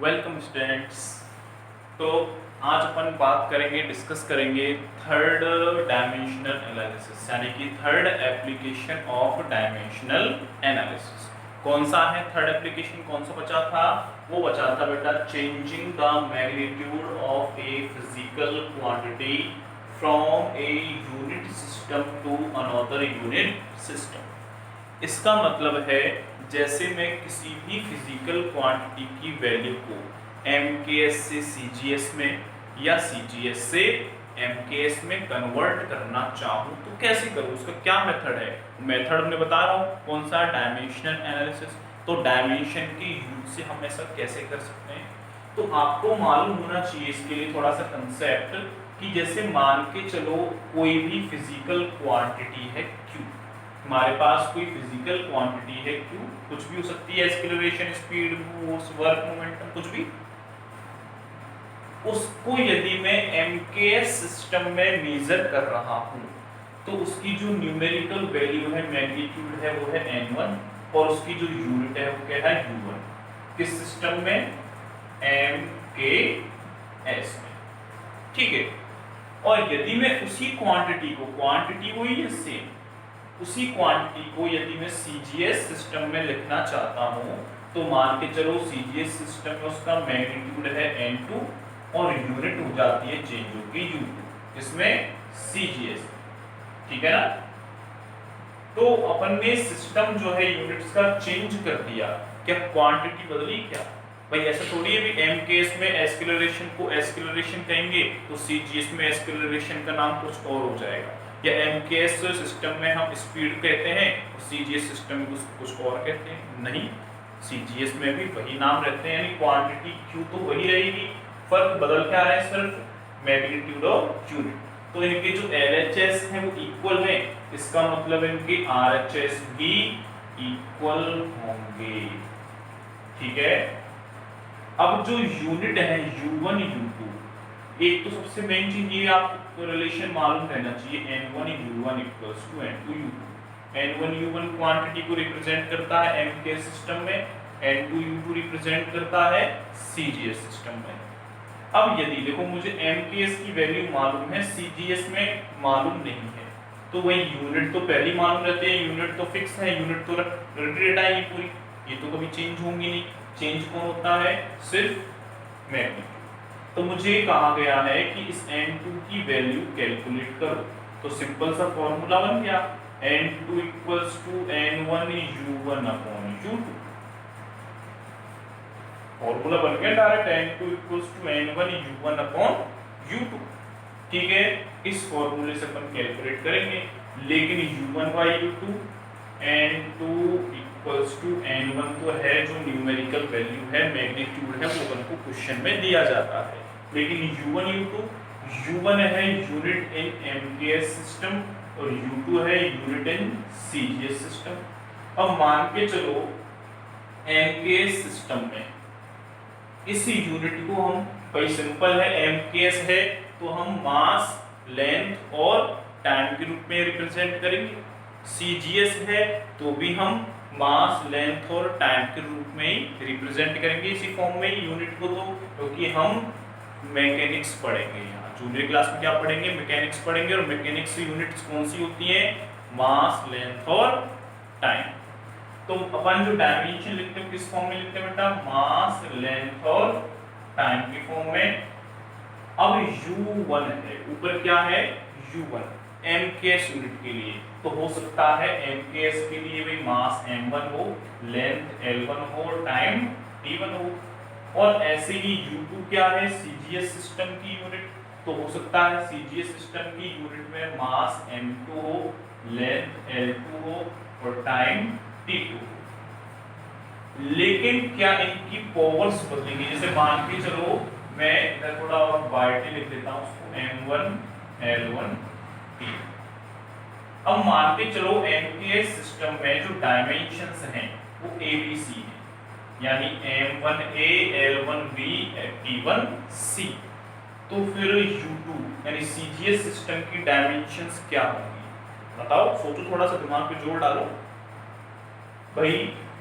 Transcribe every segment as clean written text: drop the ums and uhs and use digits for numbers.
Welcome students. तो आज अपन बात करेंगे, डिस्कस करेंगे थर्ड डायमेंशनल एनालिसिस, यानी कि third application of dimensional analysis. कौन सा है थर्ड एप्लीकेशन? कौन सा बचा था? वो बचा था बेटा changing the magnitude of a physical quantity from a unit system to another unit system. इसका मतलब है जैसे मैं किसी भी फिजिकल क्वांटिटी की वैल्यू को एमकेएस से सीजीएस में या सीजीएस से एमकेएस में कन्वर्ट करना चाहूँ तो कैसे करूँ, उसका क्या मेथड है? मेथड मैं बता रहा हूँ कौन सा, डायमेंशनल एनालिसिस। तो डायमेंशन के यूज से हम ऐसा कैसे कर सकते हैं? तो आपको मालूम होना चाहिए इसके लिए थोड़ा सा कंसेप्ट कि जैसे मान के चलो कोई भी फिजिकल क्वांटिटी है Q, हमारे पास कोई फिजिकल क्वांटिटी है Q, कुछ भी हो सकती है, acceleration, speed, force, work, momentum, कुछ भी। उसको यदि मैं एमकेएस सिस्टम में मेजर कर रहा हूं तो उसकी जो न्यूमेरिकल वैल्यू है, मैग्नीट्यूड है, वो है n1 और उसकी जो यूनिट है वो क्या है u1। किस सिस्टम में? एमकेएस में। ठीक है। और यदि मैं उसी क्वांटिटी को, क्वांटिटी वही है सेम, उसी क्वांटिटी को यदि मैं सीजीएस सिस्टम में लिखना चाहता हूं तो मान के चलो सीजीएस सिस्टम में उसका मैग्नीट्यूड है n2 और यूनिट हो जाती है चेंज होगी u2, इसमें सीजीएस। ठीक है ना? तो अपन ने सिस्टम जो है यूनिट्स का चेंज कर दिया, क्या क्वांटिटी बदली क्या? भाई ऐसा थोड़ी है भी एमकेएस में एस्केलरेशन को एस्केलरेशन कहेंगे तो सीजीएस में एस्केलरेशन का नाम कुछ और हो जाएगा, या एमकेएस सिस्टम में हम स्पीड कहते हैं और सीजीएस सिस्टम में कुछ और कहते हैं। नहीं, सीजीएस में भी वही नाम रहते हैं, यानी क्वांटिटी क्यू तो वही रहेगी, फर्क बदल क्या रहा है? सिर्फ मैग्नीट्यूड ऑफ यूनिट। तो इनके जो एलएचएस है वो इक्वल है, इसका मतलब इनके आरएचएस भी इक्वल होंगे। ठीक है। अब जो यूनिट है u1 u2, एक तो सबसे मेन चीज ये आपको रिलेशन मालूम रहना चाहिए, n1 u1 equals to n2 u2। n1 u1 quantity को रिप्रेजेंट करता है एमकेएस सिस्टम में, n2 u2 रिप्रेजेंट करता है सीजीएस सिस्टम में। अब यदि देखो मुझे एमकेएस की वैल्यू मालूम है, सीजीएस में मालूम नहीं है, तो वही यूनिट तो पहले मालूम रहते हैं, यूनिट तो फिक्स है, यूनिट तो रिपीट आएगी पूरी, ये तो कभी चेंज होंगी नहीं। चेंज कौन होता है? सिर्फ मैग्नीट्यूड। तो मुझे कहा गया है कि इस n2 की वैल्यू कैलकुलेट करो, तो सिंपल सा फॉर्मूला बन गया, n2 equals to n1 u1 upon u2। Formula बन गया direct, n2 equals to n1 u1 upon u2। ठीक है, इस फॉर्मूले से अपन कैलकुलेट करेंगे, लेकिन u1 by u2, n2 equals to n1 तो है जो न्यूमेरिकल वैल्यू है, मैग्नीट्यूड है, वो अपन को क्वेश्चन में दिया जाता है, लेकिन u1 u2, u1 है यूनिट इन एमकेएस सिस्टम और u2 है यूनिट इन सीजीएस सिस्टम। अब मान के चलो एमकेएस सिस्टम में इस यूनिट को हम, भाई सिंपल है, एमकेएस है तो हम मास, लेंथ और टाइम के रूप में रिप्रेजेंट करेंगे। सीजीएस है तो भी हम मास, लेंथ और टाइम के रूप में ही रिप्रेजेंट करेंगे इसी फॉर्म में यूनिट को, तो क्योंकि हम मैकेनिक्स पढ़ेंगे यहाँ जूनियर क्लास में। क्या पढ़ेंगे? मैकेनिक्स पढ़ेंगे, और मैकेनिक्स यूनिट्स कौन सी होती हैं? मास, लेंथ और टाइम। तो अपन जो डायमेंशन लिखते हैं किस फॉर्म में लिखते हैं बेटा? मास, लेंथ और टाइम के फॉर्म में। अब u1 है, ऊपर क्या है? u1 एमकेएस यूनिट के लिए, तो हो सकता है एमकेएस के लिए भी मास m1 हो, लेंथ l1 हो, टाइम t1 हो। और ऐसे ही u2 क्या है? सीजीएस सिस्टम की यूनिट, तो हो सकता है सीजीएस सिस्टम की यूनिट में मास m2 हो, लेंथ l2 हो और टाइम t2 हो। लेकिन क्या इनकी पावर्स बदलेंगी? जैसे मान के चलो मैं इधर थोड़ा और वाइट लिख देता हूं उसको, m1 l1 t। अब मान के चलो एमकेएस सिस्टम में जो डायमेंशंस हैं वो ABC हैं, यानी m1a, l1b, t1c। तो फिर u2 यानी सीजीएस सिस्टम की डायमेंशंस क्या होंगी? बताओ, सोचो, थोड़ा सा दिमाग पे जोर डालो। भाई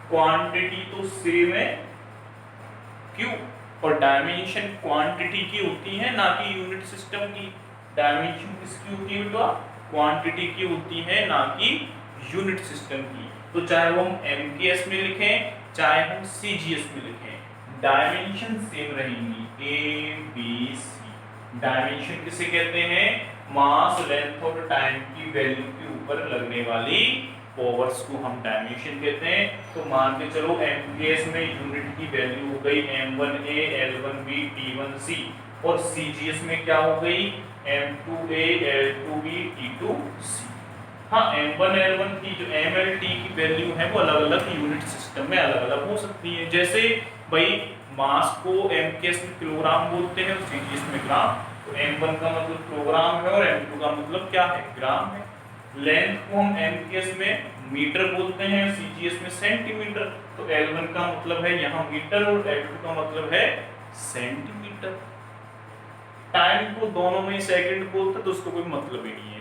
क्वांटिटी तो सेम है Q, और डायमेंशन क्वांटिटी की होती है ना कि यूनिट सिस्टम की। डायमेंशन किसकी होती है बेटा? क्वांटिटी की होती है ना कि यूनिट सिस्टम की। तो चाहे वो हम एमकेएस में लिखें चाहे हम सीजीएस में लिखें, डायमेंशन सेम रहेंगी, ए बी सी। डायमेंशन किसे कहते हैं? मास, लेंथ और टाइम की वैल्यू के ऊपर लगने वाली पावर्स को हम डायमेंशन कहते हैं। तो मान के चलो एमकेएस में यूनिट की वैल्यू हो गई m1a, l1b, t1c, और सीजीएस में क्या हो गई? m2a, l2b, t2c। हाँ, m1 l1 की जो mlt की वैल्यू है वो अलग अलग यूनिट सिस्टम में अलग अलग हो सकती है। जैसे भाई मास को एमकेएस में किलोग्राम बोलते हैं और सीजीएस में ग्राम। तो m1 का मतलब किलोग्राम है और m2 का मतलब क्या है? ग्राम है। लेंथ को हम एमकेएस में मीटर बोलते हैं, सीजीएस में सेंटीमीटर। तो L1 का मतलब है यहाँ मीटर और L2 का मतलब है सेंटीमीटर। टाइम को दोनों में सेकंड बोलते तो उसको कोई मतलब ही नहीं है।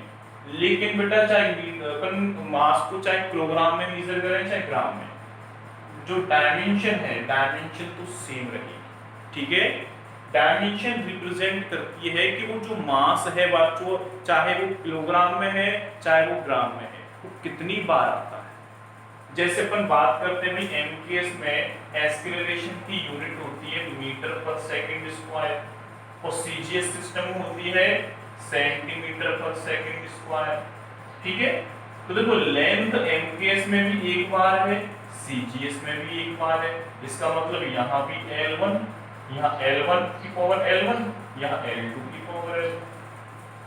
लेकिन बेटा चाहे अपन मास को चाहे किलोग्राम में मेजर करें चाहे ग्राम में, जो डायमेंशन है डायमेंशन तो सेम रहेगी। ठीक है, डायमेंशन रिप्रेजेंट करती है कि वो जो मास है बच्चों, चाहे वो किलोग्राम में है चाहे वो ग्राम में है, वो कितनी बार आता है। जैसे अपन बात करते हैं भाई एमकेएस में एक्सीलरेशन की यूनिट होती है मीटर पर सेकंड स्क्वायर और सीजीएस सिस्टम में होती है सेंटीमीटर पर सेकंड स्क्वायर। ठीक है, तो देखो लेंथ एमकेएस में भी एक बार है, सीजीएस में भी एक बार है। इसका मतलब यहाँ भी L1, यहाँ L1 की पावर L1, यहाँ L2 की पावर L2।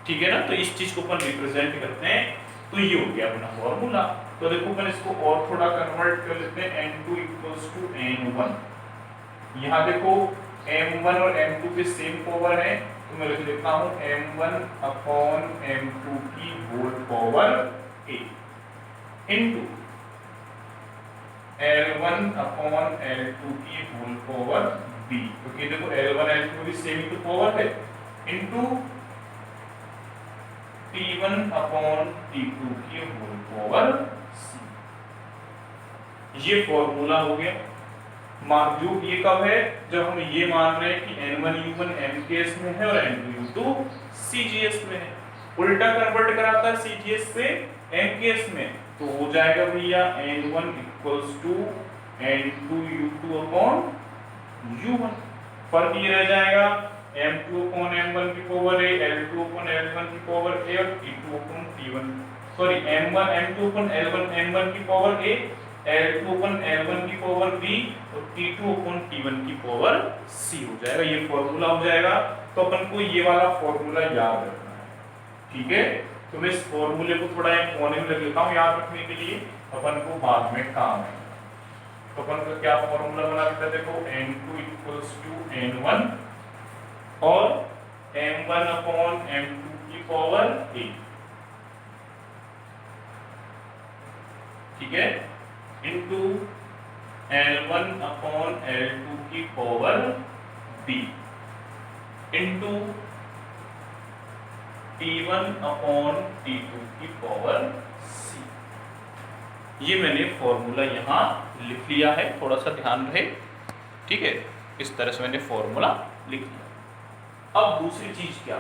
ठीक है ना, तो इस चीज को अपन रिप्रेजेंट करते हैं। तो ये हो गया अपना फॉर्मूला। तो देखो अपन इसको और थोड़ा कन्वर्ट कर लेते हैं, N2 = N1। यहाँ देखो M1 और M2 के सेम पावर है, तो मैं लिख देता हूँ M1/M2 की whole power A into L1/L2 की होल पावर B, क्योंकि देखो L1 L2 भी सेम ही तो पावर है, इनटू T1/T2 की होल पावर C। ये फॉर्मूला हो गया। जो ये कब है? जब हम ये मान रहे हैं कि N1U1 MKS में है और N2U2 CGS में है। उल्टा कन्वर्ट कराता है CGS से MKS में, तो हो जाएगा भैया N1 = N2U2/U1। फर्क ये रह जाएगा M2/M1 की पावर A, L2/L1 की पावर A और T2/T1, सॉरी M2/L1 की पावर A, L2/L1 की पावर B और T2/T1 की पावर C हो जाएगा। ये फॉर्मूला हो जाएगा। तो अपन को ये वाला फॉर्मूला याद रखना है। ठीक है, तो मैं इस फॉर्मूले को थोड़ा एक कोने में रख लेता हूँ याद रखने के लिए, अपन को बाद में काम है। तो अपन का क्या फॉर्मूला बना सकते हैं? देखो N2 = N1 और M1/M2 की पावर A। ठीक है, इनटू L1/L2 की पावर B इनटू T1/T2 की पावर C। ये मैंने फॉर्मूला यहाँ लिख लिया है, थोड़ा सा ध्यान रहे। ठीक है, इस तरह से मैंने फॉर्मूला लिख लिया। अब दूसरी चीज क्या,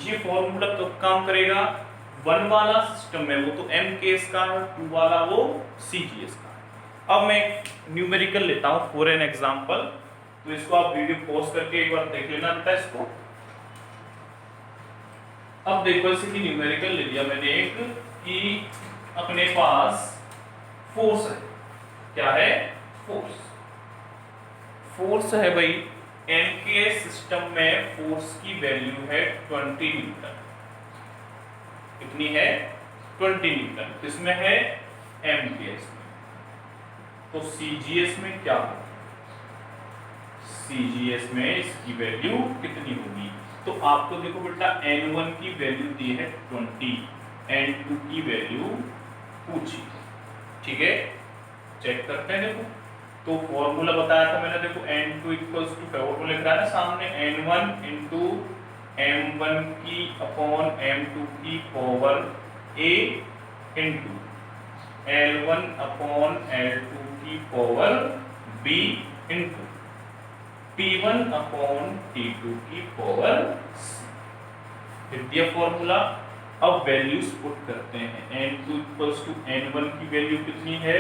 ये फॉर्मूला कब काम करेगा? 1 वाला सिस्टम में वो तो MKS का है, 2 वाला वो CGS का है। अब मैं न्यूमेरिकल लेता हूँ फॉर एन एग्जांपल, तो इसको आप वीडियो पॉज करके एक बार देख लेना बेटा इसको। अब देखो जैसे कि न्यूमेरिकल ले लिया मैंने एक, कि अपने पास फोर्स है। क्या है? फोर्स। फोर्स है भाई MKS सिस्टम में फोर्स की वैल्यू है 20 न्यूटन। कितनी है? 20 न्यूटन। किसमें है? MKS में। तो CGS में क्या होगा? CGS में इसकी वैल्यू कितनी होगी? तो आपको देखो बेटा N1 की वैल्यू दी है 20, N2 की वैल्यू पूछी। ठीक है, चेक करते हैं। देखो तो फॉर्मूला बताया था मैंने, देखो N2 = फॉर्मूला लिख रहा है ना सामने, N1 × M1 की अपॉन M2 की पावर A इनटू L1/L2 की power B into T1 upon T2 की पावर फिर दिया फॉर्मूला। अब वैल्यूज पुट करते हैं, n2 इक्वल्स टू n1 की वैल्यू कितनी है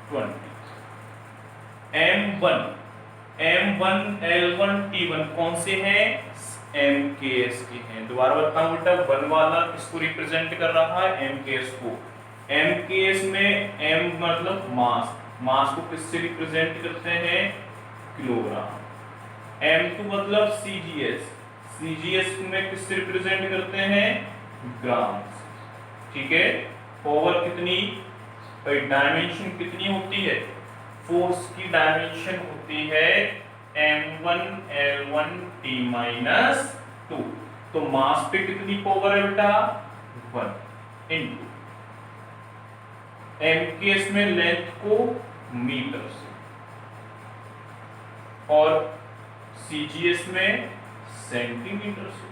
20, m1 l1 t1 कौन से हैं mks के हैं। दोबारा बताऊं बेटा, 1 वाला किसको रिप्रेजेंट कर रहा है mks को। mks में m मतलब मास, मास को किससे रिप्रेजेंट करते हैं किलोग्राम। m2 मतलब cgs, cgs में किससे रिप्रेजेंट करते हैं ग्राम। ठीक है, पावर कितनी, डायमेंशन कितनी होती है, फोर्स की डायमेंशन होती है m1 l1 t माइनस 2। तो मास पे कितनी पावर है बेटा 1 इनटू m के इसमें लेंथ को मीटर से और cgs में सेंटीमीटर से।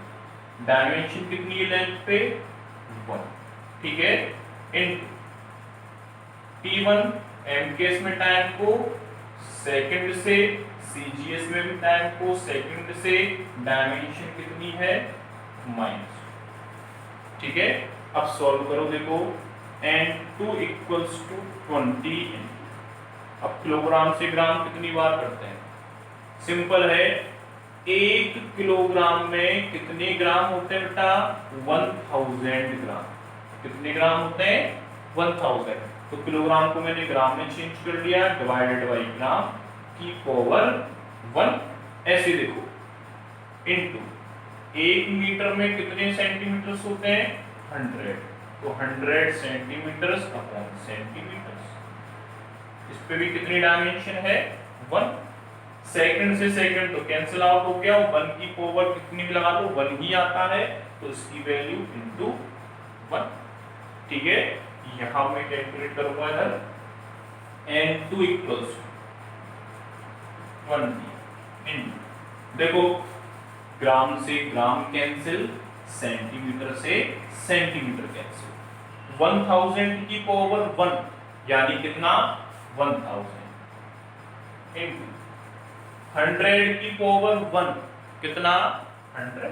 डायमेंशन कितनी है लेंथ पे 1, ठीक है। इनटू t1 m के इसमें टाइम को सेकंड से, cgs में भी टाइम को सेकंड से, डायमेंशन कितनी है माइनस। ठीक है, अब सॉल्व करो, देखो n2 इक्वल्स टू 20। अब किलोग्राम से ग्राम कितनी बार करते हैं, सिंपल है। 1 किलोग्राम में कितने ग्राम होते हैं बेटा 1000 ग्राम। कितने ग्राम होते हैं 1000। तो किलोग्राम को मैंने ग्राम में चेंज कर लिया, डिवाइडेड बाई ग्राम की पावर 1। ऐसे देखो इनटू 1 मीटर में कितने सेंटीमीटर्स होते हैं 100, तो 100 सेंटीमीटर्स अपॉन सेंटीमीटर्स। इस पे भी कितनी डायमेंशन है 1। सेकंड से सेकंड तो कैंसिल आउट हो गया, 1 की पावर कितनी भी लगा लो 1 ही आता है, तो इसकी वैल्यू इनटू 1। ठीक है, यहां मैं कैलकुलेट करूंगा इधर n2 इक्वल्स 20 इनटू, देखो ग्राम से ग्राम कैंसिल, सेंटीमीटर से सेंटीमीटर कैंसिल। 1000 की पावर 1 यानी कितना 1000 इनटू 100 की पावर 1 कितना 100,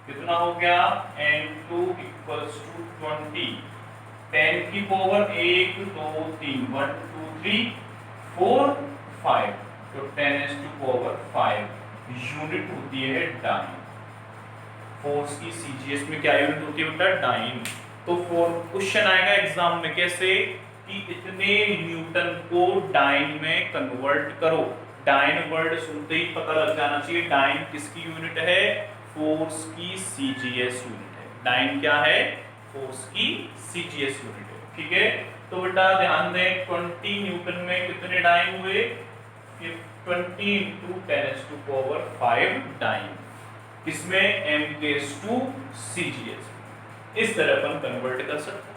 कितना हो गया n2 इक्वल्स टू 20। 10 की पावर 1 2 3 1 2 3 4 5, तो 10 टू पावर 5 यूनिट होती है डाइन। फोर्स की सीजीएस में क्या यूनिट होती है बेटा डाइन। तो क्वेश्चन आएगा एग्जाम में कैसे कि इतने न्यूटन को डाइन में कन्वर्ट करो। डाइन वर्ड सुनते ही पता लग जाना चाहिए डाइन किसकी यूनिट है, फोर्स की सीजीएस यूनिट है। डाइन क्या है, फोर्स की सीजीएस यूनिट है। ठीक है, तो बेटा ध्यान दें 20 न्यूटन में कितने डाइन हुए, 20 इंटू 10 टू पावर 5 डाइन, किसमें m2 सीजीएस। इस तरह अपन कन्वर्ट कर सकते हैं।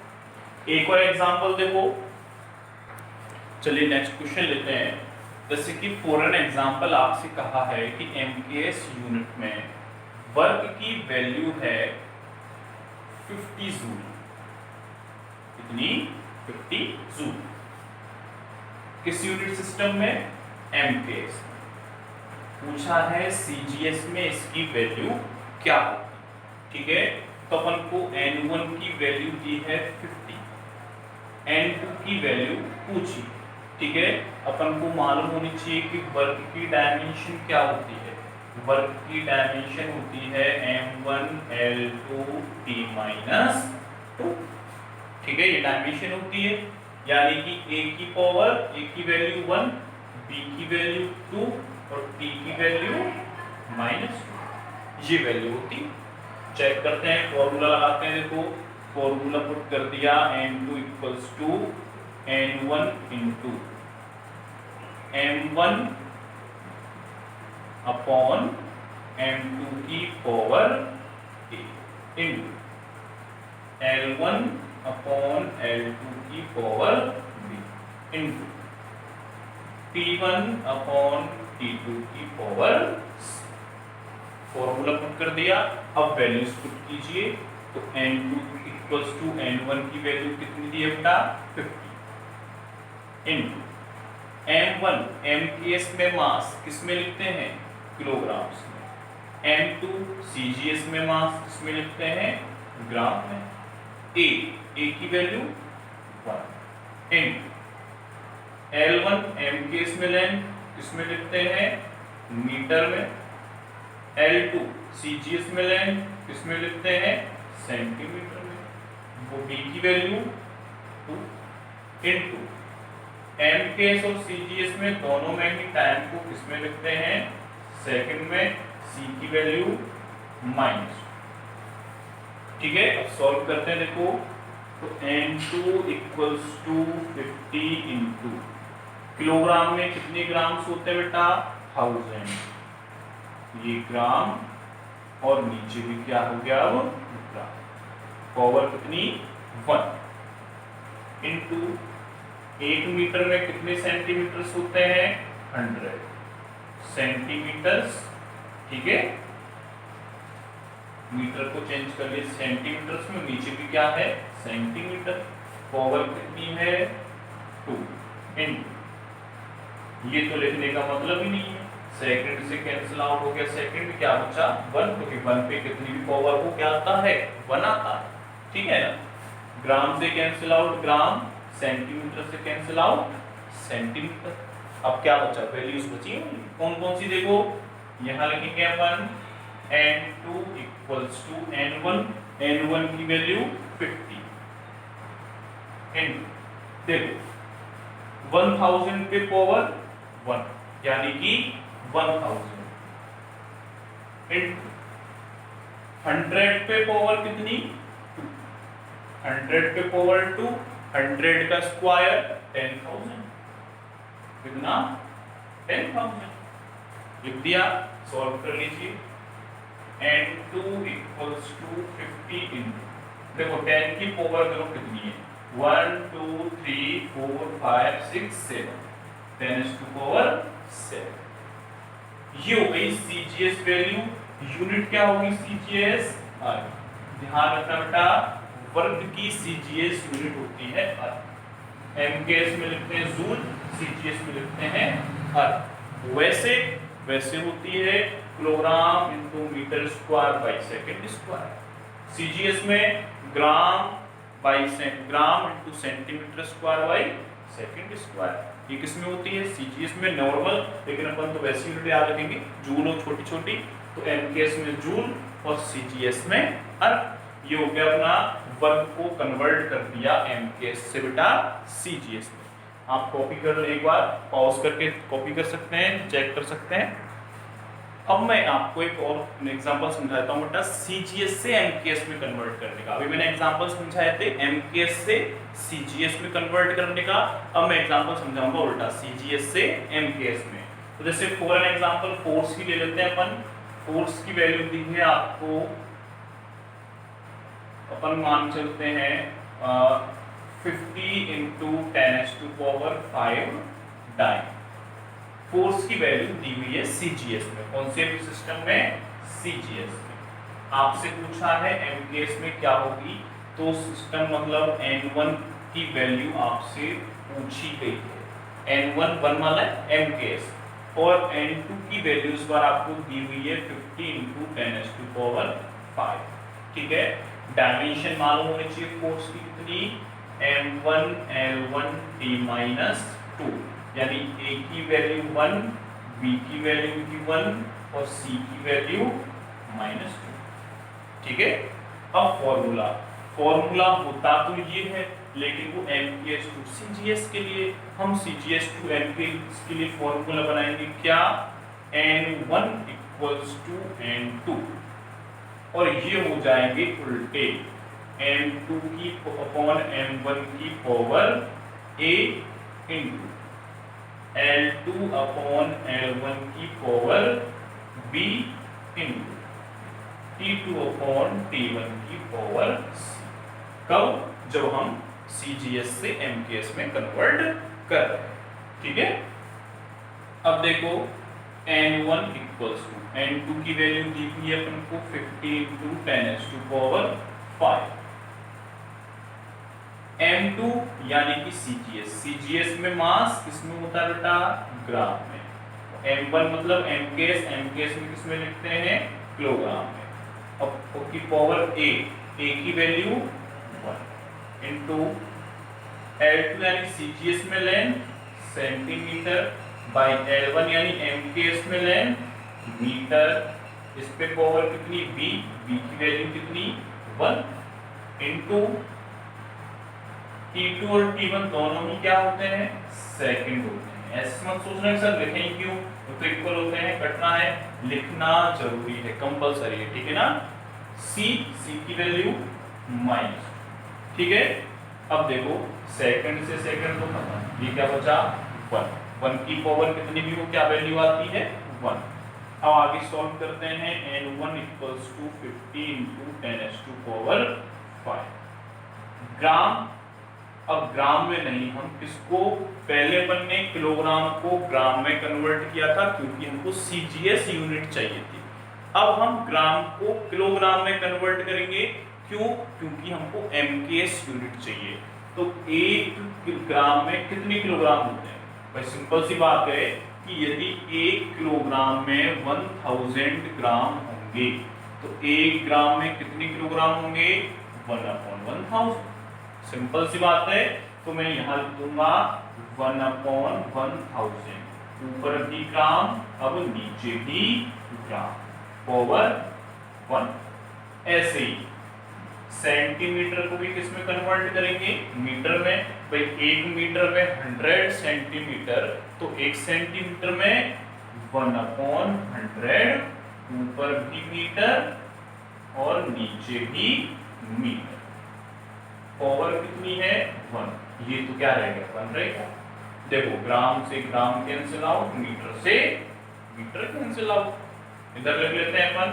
एक और एग्जांपल देखो, चलिए नेक्स्ट क्वेश्चन लेते हैं। जैसे कि फॉर एन एग्जांपल आपसे कहा है कि mks यूनिट में वर्क की वैल्यू है 50 जूल। कितनी 50 जूल। किस यूनिट सिस्टम में mks। पूछा है सीजीएस में इसकी वैल्यू क्या होगी। ठीक है, तो अपन को n1 की वैल्यू दी है 50, n2 की वैल्यू पूछी। ठीक है, अपन को मालूम होनी चाहिए कि वर्क की डायमेंशन क्या होती है। वर्क की डायमेंशन होती है m1 l2 t माइनस 2। ठीक है, ये डायमेंशन होती है, यानी कि a की पावर, a की वैल्यू 1, b की वैल्यू 2 और t की वैल्यू -2। ये वैल्यू होती। चेक करते हैं, फॉर्मूला लगाते हैं। देखो फॉर्मूला पुट कर दिया, n2 equals to n1 into m1 upon m2 की power a into l1 upon l2 की power b into t1 upon t2 की पावर। फॉर्मूला पुट कर दिया, अब वैल्यूज पुट कीजिए। तो n2 इक्वल्स टू n1 की वैल्यू कितनी दी है बेटा 50 इनटू M1 MKS में मास किस में लिखते हैं, किलोग्राम्स में। M2 CGS में मास किस में लिखते हैं, ग्राम में। A की वैल्यू 1 इन L1 MKS में लेंथ किस में लिखते हैं, मीटर में। L2 CGS में लेंथ किस में लिखते हैं, सेंटीमीटर में। वो B की वैल्यू 2 इनटू MKS और CGS में दोनों में ही टाइम को किस में लिखते हैं, सेकंड में। C की वैल्यू माइनस। ठीक है, अब सॉल्व करते हैं। देखो तो N2 equals to 50 into kilogram में कितने ग्राम्स होते हैं बेटा, 1000। ये ग्राम और नीचे भी क्या हो गया, अब ग्राम। पावर कितनी, 1 इंटू 1 मीटर में कितने सेंटीमीटर्स होते हैं, 100 सेंटीमीटर्स। ठीक है, मीटर को चेंज कर लिए सेंटीमीटर्स में, नीचे भी क्या है, सेंटीमीटर। पावर कितनी है, 2 इंटू, ये तो लिखने का मतलब ही नहीं है, सेकंड से कैंसिल आउट हो गया, सेकंड क्या बचा, 1, क्योंकि 1 पे कितनी भी पावर हो क्या आता है, 1 आता है। ठीक है ना, ग्राम से कैंसिल आउट ग्राम, सेंटीमीटर से कैंसिल आउट सेंटीमीटर। अब क्या बचा, वैल्यूज बची कौन कौन सी, देखो यहां लिखेंगे अपन N2 इक्वल्स टू N1 की वैल्यू 50 देखो 1000 पे पावर 1 यानी कि 1000 इंटू 100 पे पावर कितनी, 100 पे पावर 2, 100 का स्क्वायर 10,000, कितना 10,000 लिख दिया। सॉल्व कर लीजिए। N2 इक्वल्स टू 50 इंटू देखो 10 की पावर करो कितनी है, 1 2 3 4 5 6 7, 10 टू पावर 7। ये हो गई CGS वैल्यू। यूनिट क्या होगी, CGS अर्ग। ध्यान रखना बेटा, वर्ग की CGS यूनिट होती है अर्ग। MKS में लिखते हैं जूल, CGS में लिखते हैं अर्ग। वैसे होती है kilogram into metre square by second square. CGS में gram into centimetre square by second square. ये किस में होती है, CGS में नॉर्मल, लेकिन अपन तो वैसी यूनिट याद रखेंगे, जूल और छोटी छोटी, तो MKS में जूल और CGS में अर्ग। ये हो गया अपना वर्ग को कन्वर्ट कर दिया MKS से बेटा CGS में। आप कॉपी कर ले, एक बार पॉज करके कॉपी कर सकते हैं, चेक कर सकते हैं। अब मैं आपको एक और एग्जांपल समझाता हूं बेटा CGS से MKS में कन्वर्ट करने का। अभी मैंने एग्जांपल समझाए थे MKS से CGS में कन्वर्ट करने का, अब मैं एग्जांपल समझाऊंगा उल्टा CGS से MKS में। तो जैसे फॉर एन एग्जांपल फोर्स की ले लेते हैं अपन। फोर्स की वैल्यू दी है आपको, अपन मान चलते हैं 50 इंटू 10⁵ डाइन। फोर्स की वैल्यू दी हुई है CGS में, कौन से भी सिस्टम में, CGS में। आपसे पूछा है MKS में क्या होगी, तो सिस्टम मतलब N1 की वैल्यू आपसे पूछी गई है। N1 1 वाला है MKS, और N2 की वैल्यू इस बार आपको दी हुई है 50 इंटू 10⁵। ठीक है, डायमेंशन मालूम होनी चाहिए फोर्स की कितनी, M1 L1 T-2, यानी A की वैल्यू 1, B की वैल्यू की 1 और C की वैल्यू -2। ठीक है, अब फॉर्मूला होता तो ये है, लेकिन वो MKS टू CGS के लिए, हम CGS टू MKS के लिए फॉर्मूला बनाएंगे क्या, N1 इक्वल्स टू N2, और ये हो जाएंगे उल्टे, M2 की अपॉन M1 की power A into L2 upon L1 की power B into T2 upon T1 की पावर C। कब, जब हम CGS से MKS में कन्वर्ट कर रहे हैं। ठीक है, अब देखो N1 इक्वल्स टू N2 की वैल्यू दी हुई है अपन को 50 इंटू 10⁵ m2 यानी कि सीजीएस में मास किसमें होता है बेटा, ग्राम में। m1 मतलब mks में किसमें लिखते हैं, किलोग्राम में। अब की पावर a की वैल्यू 1 इनटू L2 यानी सीजीएस में लेंथ सेंटीमीटर बाय L1 यानी mks में लेंथ मीटर, इस पे पावर कितनी b की वैल्यू कितनी 1 इनटू T2 और T1 दोनों ही क्या होते हैं, सेकंड होते हैं। ऐसे मत सोचना कि सर लिखें क्यों, तो इक्वल होते हैं, कटना है, लिखना जरूरी है, कंपलसरी है, ठीक है ना। C की वैल्यू माइनस, ठीक है। अब देखो सेकंड से सेकंड तो खत्म, ये क्या बचा 1 की पावर कितनी भी हो क्या वैल्यू आती है 1। अब आगे सॉल्व करते हैं, n1 इक्वल्स टू 50 इंटू 10⁵ ग्राम। अब ग्राम में नहीं, हम किसको, पहले अपन ने किलोग्राम को ग्राम में कन्वर्ट किया था क्योंकि हमको सीजीएस यूनिट चाहिए थी। अब हम ग्राम को किलोग्राम में कन्वर्ट करेंगे, क्यों, क्योंकि हमको एमकेएस यूनिट चाहिए। तो 1 ग्राम में कितने किलोग्राम होते हैं, भाई सिंपल सी बात है कि यदि 1 किलोग्राम में 1000 ग्राम होंगे तो 1 ग्राम में कितने किलोग्राम होंगे 1/1000। सिंपल सी बात है, तो मैं यहां लिख दूंगा 1/1000, ऊपर भी ग्राम अब नीचे भी ग्राम, पावर 1। ऐसे ही सेंटीमीटर को भी किस में कन्वर्ट करेंगे, मीटर में। भाई 1 मीटर में 100 सेंटीमीटर, तो 1 सेंटीमीटर में 1/100, ऊपर भी मीटर और नीचे भी मीटर, पावर कितनी है 1। ये तो क्या रहेगा 1 रहेगा। देखो ग्राम से ग्राम कैंसिल आउट, मीटर से मीटर कैंसिल आउट। इधर लिख लेते हैं अपन,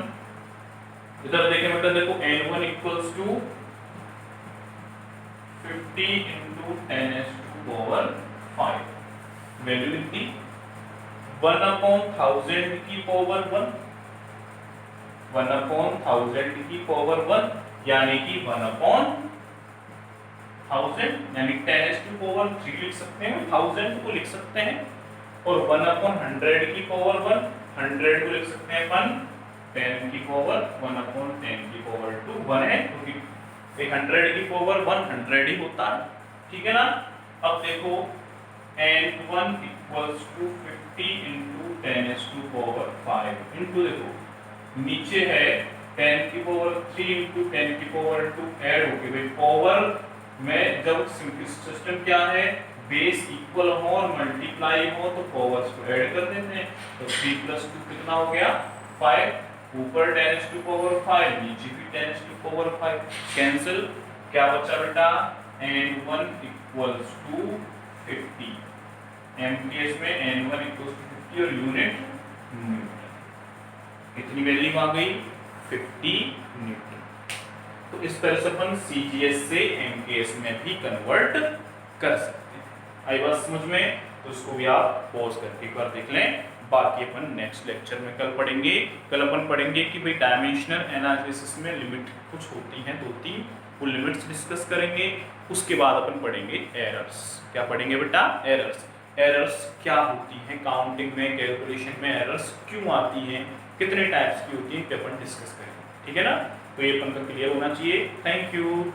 इधर देखें बेटा, देखो n1 equals to 50 into 10⁵, value कितनी 1/1000 की पावर 1, 1/1000 की पावर 1 यानी कि 1/1000 यानी 10⁵ लिख सकते हैं, 1000 को लिख सकते हैं, और 1/100 की पावर 1, 100 को लिख सकते हैं अपन 10 की पावर 1/10 की पावर 2, 1 है क्योंकि 100 की पावर 100 ही होता है, ठीक है ना। अब देखो n1 equals to 50 into 10⁵, into देखो नीचे है 10 की पावर 3 इंटू 10 की पावर 2 ऐड होके, भाई पावर में जब सिस्टम क्या है, बेस इक्वल हो और मल्टीप्लाई हो तो पावर्स को ऐड कर देते हैं। तो 3 + 2 कितना हो गया 5, ऊपर 10⁵, नीचे भी 10⁵, कैंसिल, क्या बचा बेटा n1 इक्वल्स टू 50, एमपीएस में n1 इक्वल्स टू 50 और यूनिट न्यूटन, कितनी वैल्यू आ गई 50 न्यूटन। तो इस तरह से अपन सीजीएस से एमकेएस में भी कन्वर्ट कर सकते हैं। आई बात समझ में, तो इसको भी आप पॉज करके एक बार देख लें। बाकी अपन नेक्स्ट लेक्चर में कल पढ़ेंगे। कल अपन पढ़ेंगे कि भाई डायमेंशनल एनालिसिस में लिमिट कुछ होती हैं 2-3, वो लिमिट्स डिस्कस करेंगे। उसके बाद अपन पढ़ेंगे एरर्स। क्या पढ़ेंगे बेटा, एरर्स। एरर्स क्या होती हैं काउंटिंग में, कैलकुलेशन में एरर्स क्यों आती हैं, कितने टाइप्स की होती हैं, अपन डिस्कस करेंगे, ठीक है ना। तो ये अपन का क्लियर होना चाहिए। Thank you.